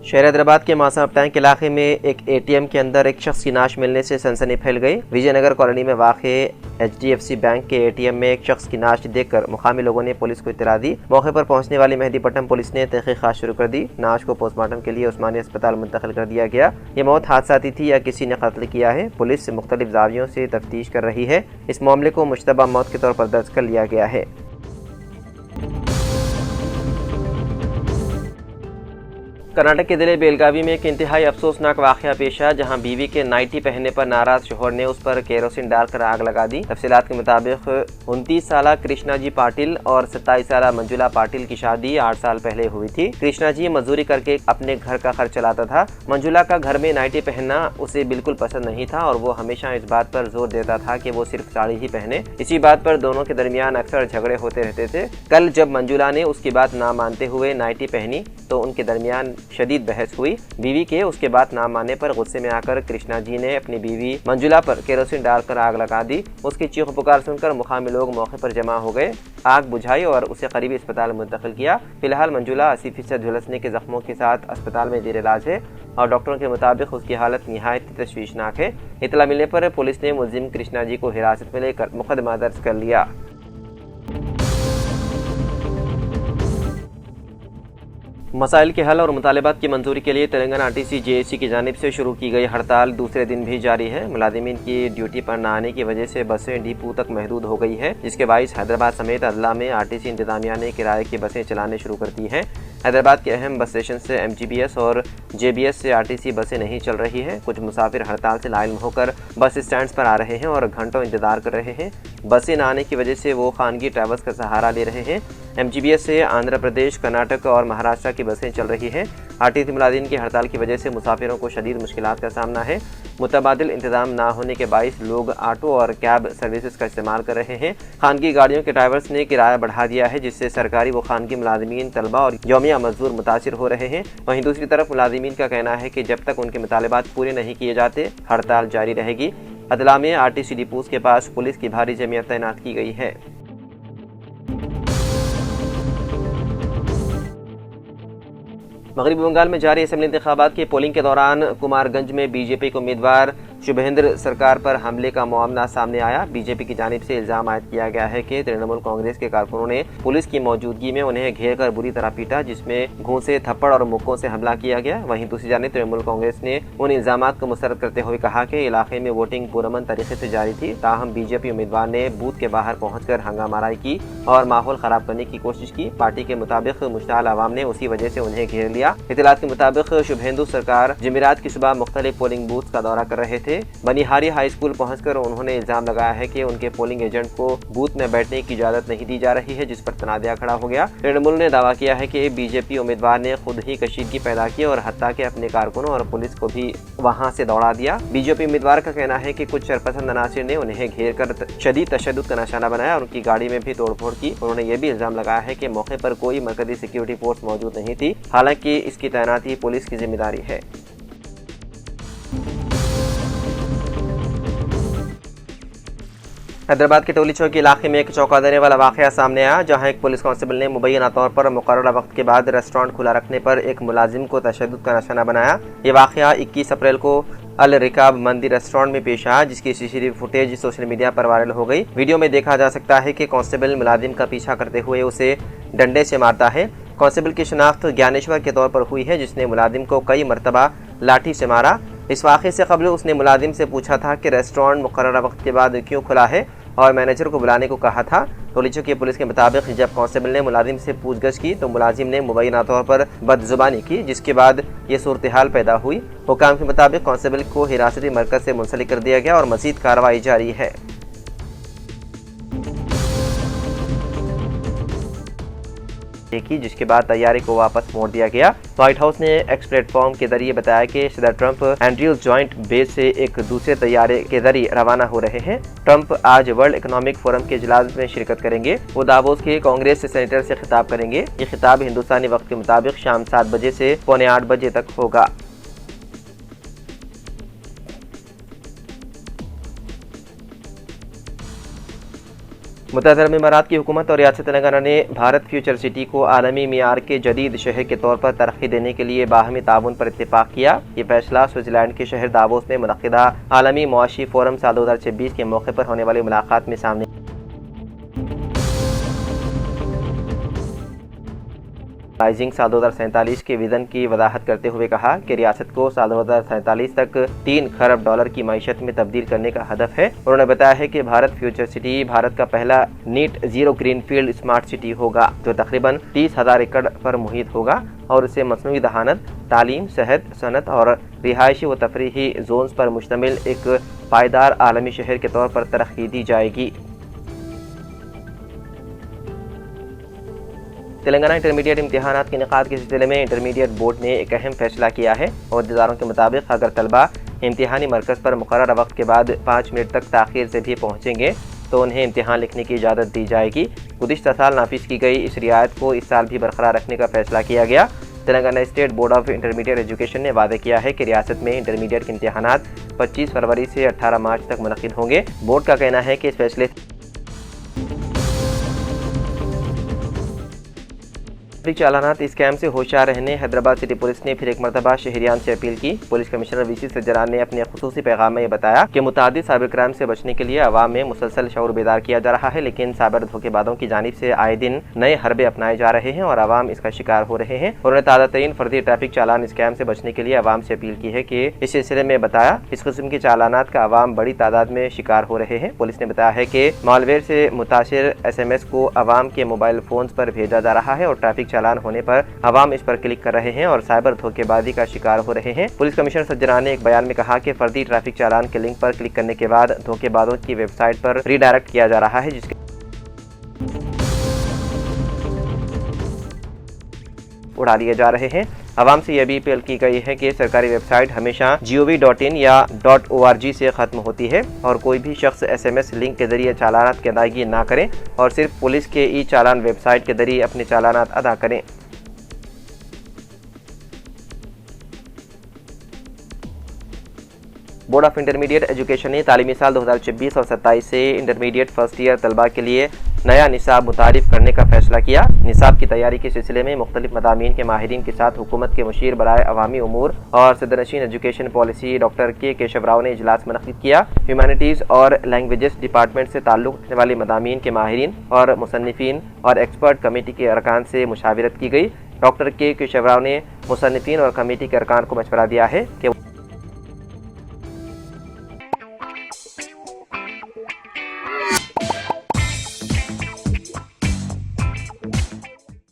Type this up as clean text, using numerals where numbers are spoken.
शहर हैदराबाद के मासा टैंक इलाके में एक एटीएम के अंदर एक शख्स की नाश मिलने से सनसनी फैल गई। विजयनगर कॉलोनी में वाक़े HDFC बैंक के एटीएम में एक शख्स की नाश देखकर मुकामी लोगों ने पुलिस को इत्तला दी। मौके पर पहुंचने वाली मेहदीपट्टनम पुलिस ने तहकीकात शुरू कर दी। नाश को पोस्टमार्टम के लिए उस्मानिया अस्पताल मुंतकिल कर दिया गया। ये मौत हादसाती थी या किसी ने कत्ल किया है, पुलिस मुख्तलिफ जावियों से तफ्तीश कर रही है। इस मामले को मुश्तबा मौत के तौर पर दर्ज कर लिया गया है। कर्नाटक के जिले बेलगावी में एक इंतहाई अफसोसनाक वाक़या पेश आया, जहां बीवी के नाइटी पहनने पर नाराज शोहर ने उस पर केरोसिन डालकर आग लगा दी। तफसीलात के मुताबिक 29 साल कृष्णा जी पाटिल और 27 साल मंजुला पाटिल की शादी 8 साल पहले हुई थी। कृष्णा जी मजदूरी करके अपने घर का खर्च चलाता था। मंजुला का घर में नाइटी पहनना उसे बिल्कुल पसंद नहीं था और वो हमेशा इस बात पर जोर देता था कि वो सिर्फ साड़ी ही पहने। इसी बात पर दोनों के दरमियान अक्सर झगड़े होते रहते थे। कल जब मंजुला ने उसकी बात ना मानते हुए नाइटी पहनी तो उनके दरमियान शदीद बहस हुई। बीवी के उसके बात ना मानने पर गुस्से में आकर कृष्णा जी ने अपनी बीवी मंजुला पर केरोसिन डालकर आग लगा दी। उसकी चीख पुकार सुनकर मुकामी लोग मौके पर जमा हो गए, आग बुझाई और उसे करीबी अस्पताल मुंतकिल किया। फिलहाल मंजुला 80% झुलसने के जख्मों के साथ अस्पताल में जेर इलाज है और डॉक्टरों के मुताबिक उसकी हालत निहायत तशवीशनाक है। इतला मिलने पर पुलिस ने मुलजिम कृष्णा जी को हिरासत में लेकर मुकदमा दर्ज कर लिया। मसाइल के हल और मुतालबात की मंजूरी के लिए तेलंगाना RTC JAC की जानिब से शुरू की गई हड़ताल दूसरे दिन भी जारी है। मुलाजिमीन की ड्यूटी पर न आने की वजह से बसें डिपो तक महदूद हो गई है, जिसके बाइस हैदराबाद समेत अदला में RTC इंतजामिया ने किराए की बसें चलाने शुरू कर दी हैं। हैदराबाद के अहम बस स्टेशन से MGBS और JBS से RTC बसें नहीं चल रही है। कुछ मुसाफिर हड़ताल से लाइल होकर बस स्टैंड पर आ रहे हैं और घंटों इंतजार कर रहे हैं। बसें न आने की वजह से वो खानगी ट्रैवल्स का सहारा ले रहे हैं। MGBS से आंध्र प्रदेश, कर्नाटक और महाराष्ट्र की बसें चल रही हैं। RTC मुलाजिम की हड़ताल की वजह से मुसाफिरों को शदीद मुश्किलात का सामना है। मुतबादिल इंतजाम ना होने के बाइस लोग ऑटो और कैब सर्विसेज का इस्तेमाल कर रहे हैं। खानगी गाड़ियों के ड्राइवर्स ने किराया बढ़ा दिया है, जिससे सरकारी व खानगी मुलाजिमीन, तलबा और यौमिया मजदूर मुतासिर हो रहे हैं। वहीं दूसरी तरफ मुलाजिमीन का कहना है कि जब तक उनके मुतालबात पूरे नहीं किए जाते हड़ताल जारी रहेगी। अदला में RTC डिपोज के पास पुलिस की भारी जमीयत तैनात की गई है। मगरबी बंगाल में जारी असेंबली इंतखाबात के पोलिंग के दौरान कुमारगंज में बीजेपी के उम्मीदवार शुभेंद्र सरकार पर हमले का मामला सामने आया। बीजेपी की जानिब से इल्जाम आयद किया गया है कि तृणमूल कांग्रेस के कारकुनों ने पुलिस की मौजूदगी में उन्हें घेर कर बुरी तरह पीटा, जिसमें घूंसे, थप्पड़ और मुक्कों से हमला किया गया। वहीं दूसरी जानिब तृणमूल कांग्रेस ने उन इल्जामात को मुस्तरद करते हुए कहा कि इलाके में वोटिंग पुरअमन तरीके से जारी थी, ताहम बीजेपी उम्मीदवार ने बूथ के बाहर पहुंचकर हंगामाराई की और माहौल खराब करने की कोशिश की। पार्टी के मुताबिक मुश्ताल अवाम ने उसी वजह से उन्हें घेर लिया। इतलात के मुताबिक शुभेंदु सरकार जुमेरात की सुबह मुख्तलिफ पोलिंग बूथ का दौरा कर रहे थे। बनिहारी हाई स्कूल पहुंचकर उन्होंने इल्जाम लगाया है कि उनके पोलिंग एजेंट को बूथ में बैठने की इजाजत नहीं दी जा रही है, जिस पर तनाज़ा खड़ा हो गया। तृणमूल ने दावा किया है कि बीजेपी उम्मीदवार ने खुद ही कशीदगी पैदा की और हत्ता के अपने कारकुनों और पुलिस को भी वहां से दौड़ा दिया। बीजेपी उम्मीदवार का कहना है कि कुछ शरपसंद अनासिर ने उन्हें घेर कर शदीद तशद्दुद का निशाना बनाया और उनकी गाड़ी में भी तोड़फोड़ की। उन्होंने ये भी इल्जाम लगाया है कि मौके पर कोई मरकजी सिक्योरिटी फोर्स मौजूद नहीं थी, हालांकि इसकी तैनाती पुलिस की जिम्मेदारी है। हैदराबाद के टोली चौक इलाके में एक चौंका देने वाला वाक़या सामने आया, जहां एक पुलिस कांस्टेबल ने मुबैना तौर पर मुकर्ररा वक्त के बाद रेस्टोरेंट खुला रखने पर एक मुलाजिम को तशद्दुद का निशाना बनाया। ये वाक़या 21 अप्रैल को अल रिकाब मंदी रेस्टोरेंट में पेश आया, जिसकी CCTV फुटेज सोशल मीडिया पर वायरल हो गई। वीडियो में देखा जा सकता है कि कांस्टेबल मुलाजिम का पीछा करते हुए उसे डंडे से मारता है। कांस्टेबल की शिनाख्त ज्ञानेश्वर के तौर पर हुई है, जिसने मुलाजिम को कई मरतबा लाठी से मारा। इस वाक़े से कबल उसने मुलाजिम से पूछा था कि रेस्टोरेंट मुकर्ररा वक्त के बाद क्यों खुला है और मैनेजर को बुलाने को कहा था। टोलीचौक की पुलिस के मुताबिक जब कांस्टेबल ने मुलाजिम से पूछगछ की तो मुलाजिम ने मुबैना तौर पर बदजुबानी की, जिसके बाद ये सूरत हाल पैदा हुई। हुकाम के मुताबिक कांस्टेबल को हिरासती मरकज से मुंसलिक कर दिया गया और मजीद कार्रवाई जारी है। जिसके बाद तैयारी को वापस मोड़ दिया गया। व्हाइट हाउस ने एक्स प्लेटफॉर्म के जरिए बताया कि सदर ट्रंप एंड्रयूज जॉइंट बेस से एक दूसरे तैयारे के जरिए रवाना हो रहे हैं। ट्रंप आज वर्ल्ड इकोनॉमिक फोरम के इजलास में शिरकत करेंगे। वो दावोस के कांग्रेस सेनेटर से खिताब करेंगे। ये खिताब हिंदुस्तानी वक्त के मुताबिक शाम 7 बजे से पौने 8 बजे तक होगा। मुत्तहिदा अरब अमीरात की हुकूमत और रियासत तेलंगाना ने भारत फ्यूचर सिटी को आलमी मियार के जदीद शहर के तौर पर तरक्की देने के लिए बाहमी ताउन पर इत्तेफाक किया। ये फैसला स्विट्जरलैंड के शहर दावोस में मुनक्किदा आलमी मुआशी फोरम साल 2026 के मौके पर होने वाली मुलाकात में सामने राइजिंग साल 2047 के विजन की वजाहत करते हुए कहा कि रियासत को साल 2047 तक $3 खरब की मईशत में तब्दील करने का हदफ है। उन्होंने बताया है कि भारत फ्यूचर सिटी भारत का पहला net zero greenfield smart city होगा जो तकरीबन 30,000 एकड़ पर मुहित होगा और इसे मसनूई दहानत, तालीम, सेहत, सनत और रिहायशी व तफरीही जोन्स पर मुश्तमिल एक पायदार आलमी शहर के तौर पर तरक्की दी जाएगी। तेलंगाना इंटरमीडिएट इम्तिहानात के इनेकाद के सिलसिले में इंटरमीडिएट बोर्ड ने एक अहम फैसला किया है। अहदेदारों के मुताबिक अगर तलबा इम्तिहानी मरकज़ पर मुकर्रर वक्त के बाद 5 मिनट तक ताख़ीर से भी पहुँचेंगे तो उन्हें इम्तिहान लिखने की इजाज़त दी जाएगी। गुज़िश्ता साल नाफिज की गई इस रियायत को इस साल भी बरकरार रखने का फैसला किया गया। Telangana state board of intermediate education ने वादे किया है कि रियासत में इंटरमीडिएट के इम्तिहानात 25 फरवरी से 18 मार्च तक मुनक़िद होंगे। बोर्ड का कहना है कि इस फैसले चालानात स्कैम से होशियार रहने हैदराबाद सिटी पुलिस ने फिर एक मरतबा शहरियान से अपील की। पुलिस कमिश्नर वीसी सज्जरान ने अपने खुसूसी पैगाम में बताया कि मुतादिद साइबर क्राइम से बचने के लिए अवाम में मुसलसल शऊर बेदार किया जा रहा है, लेकिन साइबर धोखेबाजों की जानिब से आए दिन नए हरबे अपनाए जा रहे हैं और अवाम इसका शिकार हो रहे हैं। उन्होंने ताज़ा तरीन फर्जी ट्रैफिक चालान स्कैम से बचने के लिए अवाम से अपील की है कि इस सिलसिले में बताया इस किस्म के चालानात का अवाम बड़ी तादाद में शिकार हो रहे हैं। पुलिस ने बताया है कि मालवेयर से मुतासिर SMS को अवाम के मोबाइल फोन पर भेजा जा रहा है और ट्रैफिक चालान होने पर अवाम इस पर क्लिक कर रहे हैं और साइबर धोखेबाजी का शिकार हो रहे हैं। पुलिस कमिश्नर सज्जरान ने एक बयान में कहा कि फर्जी ट्रैफिक चालान के लिंक पर क्लिक करने के बाद धोखेबाजों की वेबसाइट पर रीडायरेक्ट किया जा रहा है, जिसके उड़ा दिए जा रहे हैं। अवाम से यह भी अपील की गई है कि सरकारी वेबसाइट हमेशा gov.in या .org से ख़त्म होती है और कोई भी शख्स SMS लिंक के जरिए चालानात की अदायगी ना करें और सिर्फ पुलिस के ई चालान वेबसाइट के जरिए अपने चालानात अदा करें। बोर्ड ऑफ इंटरमीडिएट एजुकेशन ने तालीमी साल 2026 और 27 से इंटरमीडिएट फर्स्ट ईयर तलबा के लिए नया निसाब मुतारिफ करने का फैसला किया। निसाब की तैयारी के सिलसिले में मुख्तलिफ मदामीन के माहिरीन के साथ हुकूमत के मुशीर बराए अवामी उमूर और सदरनशीन एजुकेशन पॉलिसी डॉक्टर के केशव राव ने इजलास मुनक़्क़िद किया। ह्यूमैनिटीज़ और लैंग्वेजेस डिपार्टमेंट से ताल्लुक़ रखने वाले मदामीन के माहिरीन और मुसन्निफ़ीन और एक्सपर्ट कमेटी के अरकान से मुशावरत की गई। डॉक्टर के केशव राव ने मुसन्निफ़ीन और कमेटी के अरकान को मशवरा दिया है कि